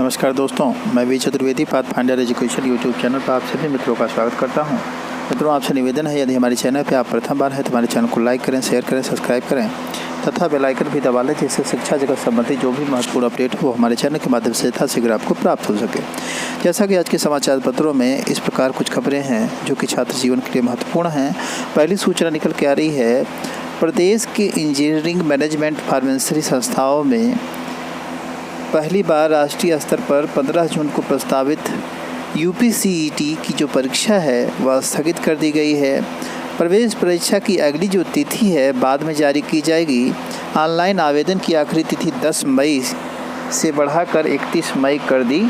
नमस्कार दोस्तों, मैं V Chaturvedi Pathfinder Education YouTube channel पर आप सभी मित्रों का स्वागत करता हूं। मित्रों, आपसे निवेदन है, यदि हमारे चैनल पर आप प्रथम बार हैं तो हमारे चैनल को लाइक करें, शेयर करें, सब्सक्राइब करें तथा बेल आइकन भी दबा लें, जिससे शिक्षा जगत संबंधी जो भी महत्वपूर्ण अपडेट हो वो हमारे चैनल के माध्यम से यथाशीघ्र आपको प्राप्त हो सके। जैसा कि आज के समाचार पत्रों में इस प्रकार कुछ खबरें हैं जो कि छात्र जीवन के लिए महत्वपूर्ण हैं। पहली सूचना निकल के आ रही है, प्रदेश के इंजीनियरिंग मैनेजमेंट फार्मेसी संस्थाओं में पहली बार राष्ट्रीय स्तर पर 15 जून को प्रस्तावित यूपीसीईटी की जो परीक्षा है वह स्थगित कर दी गई है। प्रवेश परीक्षा की अगली जो तिथि है बाद में जारी की जाएगी। ऑनलाइन आवेदन की आखिरी तिथि 10 मई से बढ़ाकर 31 मई कर दी।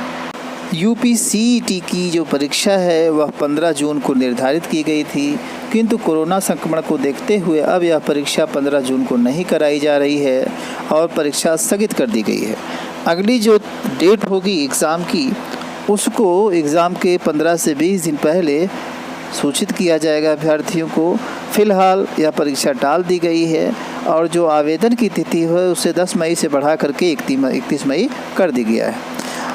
यूपीसीईटी की जो परीक्षा है वह 15 जून को निर्धारित की गई थी, किंतु कोरोना संक्रमण को देखते हुए अब यह परीक्षा 15 जून को नहीं कराई जा रही है और परीक्षा स्थगित कर दी गई है। अगली जो डेट होगी एग्ज़ाम की, उसको एग्ज़ाम के 15 से 20 दिन पहले सूचित किया जाएगा अभ्यर्थियों को। फ़िलहाल यह परीक्षा टाल दी गई है और जो आवेदन की तिथि है उसे 10 मई से बढ़ा करके 31 मई कर दी गया है।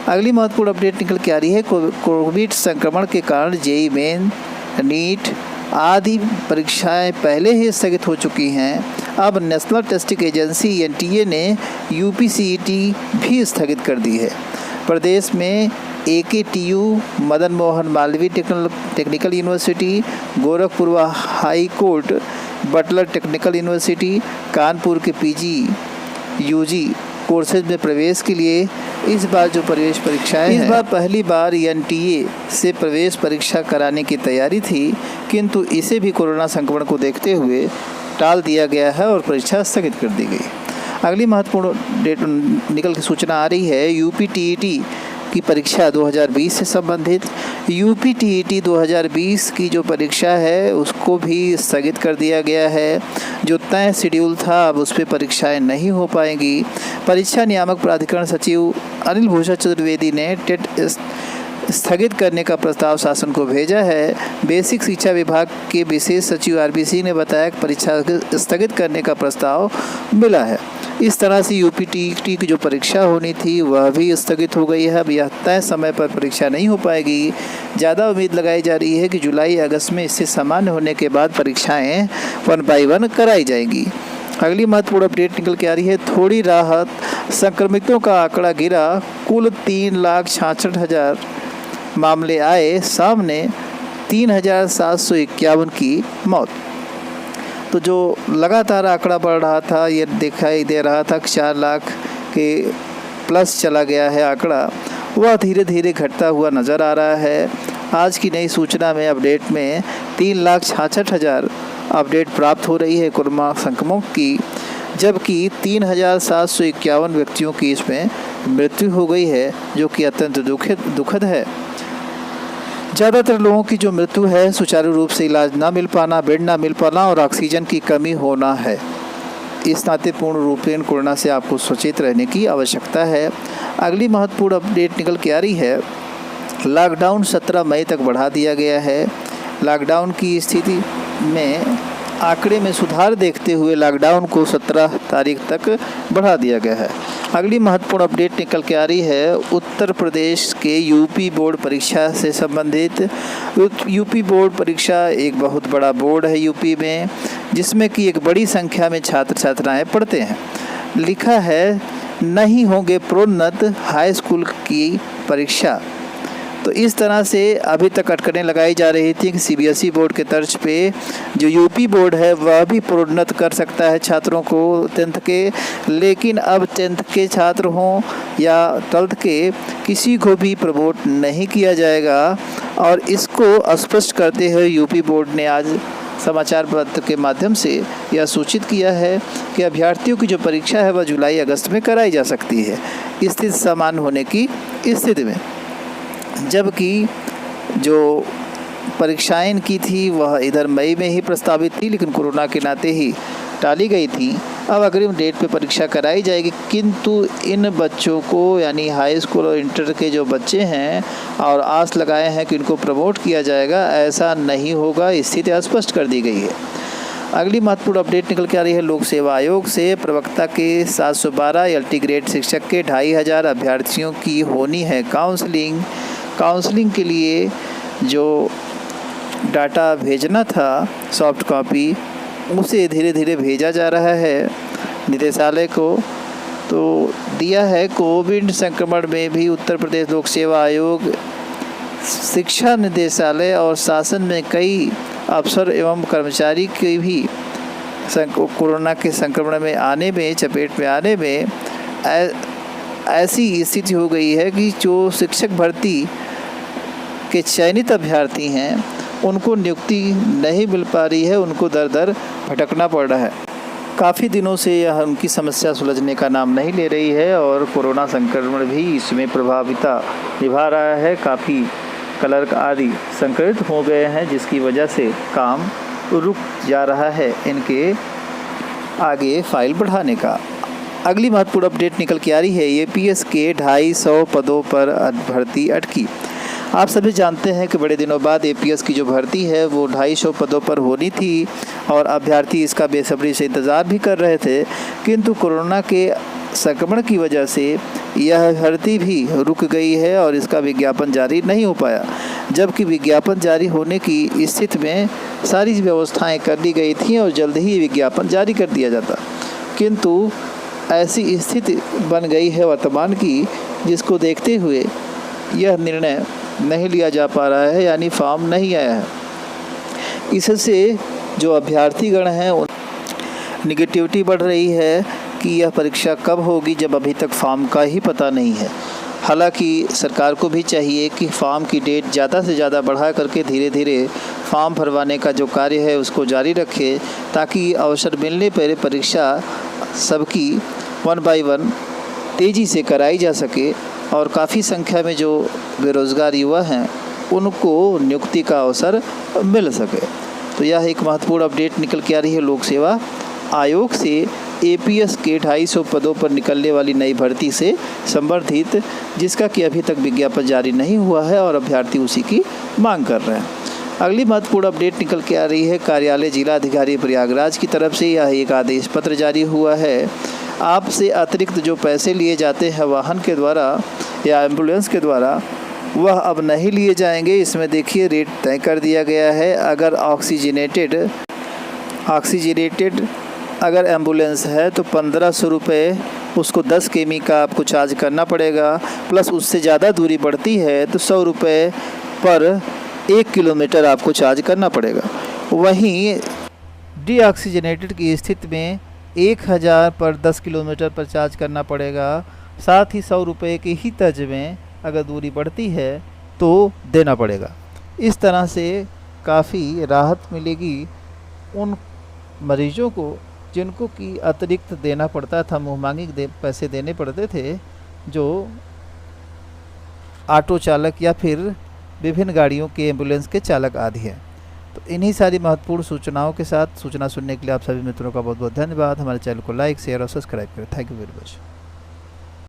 अगली महत्वपूर्ण अपडेट निकल के आ रही है, कोविड संक्रमण के कारण जेईई मेन, नीट आदि परीक्षाएं पहले ही स्थगित हो चुकी हैं। अब नेशनल टेस्टिंग एजेंसी एनटीए ने यूपीसीईटी भी स्थगित कर दी है। प्रदेश में AKTU, Madan Mohan Malaviya technical university, Gorakhpur high court, Butler technical university, Kanpur के पीजी यूजी कोर्सेज में प्रवेश के लिए इस बार जो प्रवेश परीक्षाएं इस बार पहली बार एनटीए से प्रवेश परीक्षा कराने की तैयारी थी, किंतु इसे भी कोरोना संक्रमण को देखते हुए टाल दिया गया है और परीक्षा स्थगित कर दी गई। अगली महत्वपूर्ण डेट निकल की सूचना आ रही है, यूपीटीईटी की परीक्षा 2020 से संबंधित। यूपीटीईटी 2020 की जो परीक्षा है उसको भी स्थगित कर दिया गया है। जो तय शेड्यूल था अब उस पर परीक्षाएं नहीं हो पाएंगी। परीक्षा नियामक प्राधिकरण सचिव अनिल भूषण चतुर्वेदी ने टेट स्थगित करने का प्रस्ताव शासन को भेजा है। बेसिक शिक्षा विभाग के विशेष सचिव आरबीसी ने बताया कि परीक्षा स्थगित करने का प्रस्ताव मिला है। इस तरह से यूपीटीईटी की जो परीक्षा होनी थी वह भी स्थगित हो गई है। अब यह तय समय पर परीक्षा नहीं हो पाएगी। ज़्यादा उम्मीद लगाई जा रही है कि जुलाई अगस्त में इससे सामान्य होने के बाद परीक्षाएं 1 बाई 1 कराई जाएंगी। अगली महत्वपूर्ण अपडेट निकल के आ रही है, थोड़ी राहत, संक्रमितों का आंकड़ा गिरा, कुल 3,66,000 मामले आए सामने, 3,751 की मौत। तो जो लगातार आंकड़ा बढ़ रहा था, ये दिखाई दे रहा था कि 4 लाख के प्लस चला गया है आंकड़ा, वह धीरे धीरे घटता हुआ नज़र आ रहा है। आज की नई सूचना में अपडेट में 3,66,000 अपडेट प्राप्त हो रही है कोरोना संक्रमण की, जबकि 3,751 व्यक्तियों की इसमें मृत्यु हो गई है, जो कि अत्यंत दुखद है। ज़्यादातर लोगों की जो मृत्यु है सुचारू रूप से इलाज ना मिल पाना, बेड ना मिल पाना और ऑक्सीजन की कमी होना है। इस नाते पूर्ण रूपेण कोरोना से आपको सचेत रहने की आवश्यकता है। अगली महत्वपूर्ण अपडेट निकल के आ रही है, लॉकडाउन 17 मई तक बढ़ा दिया गया है। लॉकडाउन की स्थिति में आंकड़े में सुधार देखते हुए लॉकडाउन को 17 तारीख तक बढ़ा दिया गया है। अगली महत्वपूर्ण अपडेट निकल के आ रही है, उत्तर प्रदेश के यूपी बोर्ड परीक्षा से संबंधित। यूपी बोर्ड परीक्षा एक बहुत बड़ा बोर्ड है यूपी में, जिसमें कि एक बड़ी संख्या में छात्र छात्राएं पढ़ते हैं। लिखा है, नहीं होंगे प्रोन्नत हाई स्कूल की परीक्षा। तो इस तरह से अभी तक अटकलें लगाई जा रही थी कि सीबीएसई बोर्ड के तर्ज पे जो यूपी बोर्ड है वह भी प्रोन्नत कर सकता है छात्रों को 10th के, लेकिन अब 10th के छात्र हों या 12th के, किसी को भी प्रमोट नहीं किया जाएगा। और इसको स्पष्ट करते हुए यूपी बोर्ड ने आज समाचार पत्र के माध्यम से यह सूचित किया है कि अभ्यर्थियों की जो परीक्षा है वह जुलाई अगस्त में कराई जा सकती है, स्थिति समान होने की स्थिति में। जबकि जो परीक्षाएं इनकी थी वह इधर मई में ही प्रस्तावित थी, लेकिन कोरोना के नाते ही टाली गई थी। अब अग्रिम डेट पे परीक्षा कराई जाएगी, किंतु इन बच्चों को यानी हाई स्कूल और इंटर के जो बच्चे हैं और आस लगाए हैं कि इनको प्रमोट किया जाएगा, ऐसा नहीं होगा, स्थिति स्पष्ट कर दी गई है। अगली महत्वपूर्ण अपडेट निकल के आ रही है लोक सेवा आयोग से। प्रवक्ता के 712 एलटी ग्रेड शिक्षक के 2500 अभ्यर्थियों की होनी है काउंसलिंग। काउंसलिंग के लिए जो डाटा भेजना था सॉफ्ट कॉपी, उसे धीरे धीरे भेजा जा रहा है निदेशालय को। तो दिया है कोविड संक्रमण में भी उत्तर प्रदेश लोक सेवा आयोग, शिक्षा निदेशालय और शासन में कई अफसर एवं कर्मचारी के भी कोरोना के संक्रमण में आने में, चपेट में आने में ऐसी स्थिति हो गई है कि जो शिक्षक भर्ती के चयनित अभ्यर्थी हैं उनको नियुक्ति नहीं मिल पा रही है, उनको दर दर भटकना पड़ रहा है। काफ़ी दिनों से यह उनकी समस्या सुलझने का नाम नहीं ले रही है और कोरोना संक्रमण भी इसमें प्रभाविता निभा रहा है। काफ़ी क्लर्क आदि संक्रमित हो गए हैं, जिसकी वजह से काम रुक जा रहा है इनके आगे फाइल बढ़ाने का। अगली महत्वपूर्ण अपडेट निकल के आ रही है एपीएस के 250 पदों पर भर्ती अटकी। आप सभी जानते हैं कि बड़े दिनों बाद एपीएस की जो भर्ती है वो 250 पदों पर होनी थी और अभ्यर्थी इसका बेसब्री से इंतज़ार भी कर रहे थे, किंतु कोरोना के संक्रमण की वजह से यह भर्ती भी रुक गई है और इसका विज्ञापन जारी नहीं हो पाया। जबकि विज्ञापन जारी होने की स्थिति में सारी व्यवस्थाएं कर ली गई थीं और जल्द ही विज्ञापन जारी कर दिया जाता, किंतु ऐसी स्थिति बन गई है वर्तमान की, जिसको देखते हुए यह निर्णय नहीं लिया जा पा रहा है, यानी फॉर्म नहीं आया है। इससे जो अभ्यर्थीगण हैं निगेटिविटी बढ़ रही है कि यह परीक्षा कब होगी, जब अभी तक फॉर्म का ही पता नहीं है। हालांकि सरकार को भी चाहिए कि फॉर्म की डेट ज़्यादा से ज़्यादा बढ़ा करके धीरे धीरे फॉर्म भरवाने का जो कार्य है उसको जारी रखे, ताकि अवसर मिलने पर परीक्षा सबकी 1 बाय 1 तेज़ी से कराई जा सके और काफ़ी संख्या में जो बेरोज़गार युवा हैं उनको नियुक्ति का अवसर मिल सके। तो यह एक महत्वपूर्ण अपडेट निकल के आ रही है लोक सेवा आयोग से एपीएस के 250 पदों पर निकलने वाली नई भर्ती से संबंधित, जिसका कि अभी तक विज्ञापन जारी नहीं हुआ है और अभ्यर्थी उसी की मांग कर रहे हैं। अगली महत्वपूर्ण अपडेट निकल के आ रही है कार्यालय जिला अधिकारी प्रयागराज की तरफ से। यह एक आदेश पत्र जारी हुआ है। आपसे अतिरिक्त जो पैसे लिए जाते हैं वाहन के द्वारा या एम्बुलेंस के द्वारा, वह अब नहीं लिए जाएंगे। इसमें देखिए रेट तय कर दिया गया है। अगर ऑक्सीजनेटेड अगर एम्बुलेंस है तो 1500 रुपये, उसको 10 किमी का आपको चार्ज करना पड़ेगा, प्लस उससे ज़्यादा दूरी बढ़ती है तो 100 रुपये पर 1 किलोमीटर आपको चार्ज करना पड़ेगा। वहीं डीऑक्सीजनेटेड की स्थिति में 1000 पर 10 किलोमीटर पर चार्ज करना पड़ेगा। साथ ही 100 रुपये के ही तर्ज में अगर दूरी बढ़ती है तो देना पड़ेगा। इस तरह से काफ़ी राहत मिलेगी उन मरीजों को जिनको कि अतिरिक्त देना पड़ता था, मुँहमांगी पैसे देने पड़ते थे, जो ऑटो चालक या फिर विभिन्न गाड़ियों के एम्बुलेंस के चालक आदि हैं। तो इन्हीं सारी महत्वपूर्ण सूचनाओं के साथ सूचना सुनने के लिए आप सभी मित्रों का बहुत बहुत धन्यवाद। हमारे चैनल को लाइक, शेयर और सब्सक्राइब करें। Thank you very much.